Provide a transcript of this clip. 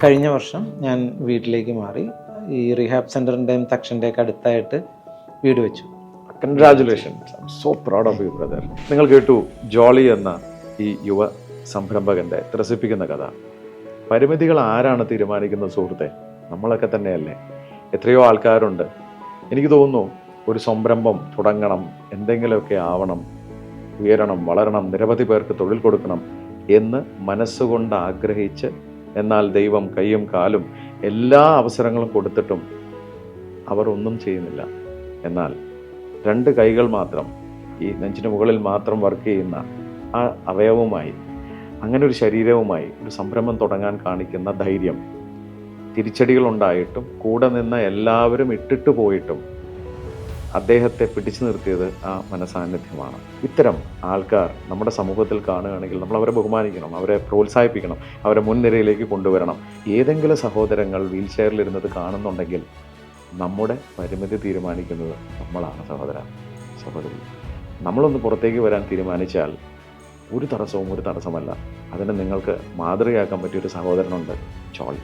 കഴിഞ്ഞ വർഷം ഞാൻ വീട്ടിലേക്ക് മാറി. ഈ റീഹാബ് സെൻ്ററിൻ്റെയും തക്ഷൻ്റെയൊക്കെ അടുത്തായിട്ട് വീട് വെച്ചു. Congratulations, I M so proud of you brother. നിങ്ങൾ കേട്ടു ജോളി എന്ന ഈ യുവ സംരംഭകൻ്റെ ത്രസിപ്പിക്കുന്ന കഥ. പരിമിതികൾ ആരാണ് തീരുമാനിക്കുന്നത് സുഹൃത്തെ? നമ്മളൊക്കെ തന്നെയല്ലേ. എത്രയോ ആൾക്കാരുണ്ട്, എനിക്ക് തോന്നുന്നു ഒരു സംരംഭം തുടങ്ങണം, എന്തെങ്കിലുമൊക്കെ ആവണം, ഉയരണം, വളരണം, നിരവധി പേർക്ക് തൊഴിൽ കൊടുക്കണം എന്ന് മനസ്സുകൊണ്ട് ആഗ്രഹിച്ച്, എന്നാൽ ദൈവം കൈയും കാലും എല്ലാ അവസരങ്ങളും കൊടുത്തിട്ടും അവർ ഒന്നും ചെയ്യുന്നില്ല. എന്നാൽ 2 കൈകൾ മാത്രം, ഈ നെഞ്ചിന് മുകളിൽ മാത്രം വർക്ക് ചെയ്യുന്ന ആ അവയവവുമായി, അങ്ങനെ ഒരു ശരീരവുമായി ഒരു സംരംഭം തുടങ്ങാൻ കാണിക്കുന്ന ധൈര്യം, തിരിച്ചടികളുണ്ടായിട്ടും കൂടെ നിന്ന് എല്ലാവരും ഇട്ടിട്ട് പോയിട്ടും അദ്ദേഹത്തെ പിടിച്ചു നിർത്തിയത് ആ മനസാന്നിധ്യമാണ്. ഇത്തരം ആൾക്കാർ നമ്മുടെ സമൂഹത്തിൽ കാണുകയാണെങ്കിൽ നമ്മൾ അവരെ ബഹുമാനിക്കണം, അവരെ പ്രോത്സാഹിപ്പിക്കണം, അവരെ മുൻനിരയിലേക്ക് കൊണ്ടുവരണം. ഏതെങ്കിലും സഹോദരങ്ങൾ വീൽ ചെയറിലിരുന്നത് കാണുന്നുണ്ടെങ്കിൽ നമ്മുടെ പരിമിതി തീരുമാനിക്കുന്നത് നമ്മളാണ് സഹോദരി. നമ്മളൊന്ന് പുറത്തേക്ക് വരാൻ തീരുമാനിച്ചാൽ ഒരു തടസ്സമല്ല. അതിന് നിങ്ങൾക്ക് മാതൃകയാക്കാൻ പറ്റിയൊരു സഹോദരനുണ്ട്, ജോളി.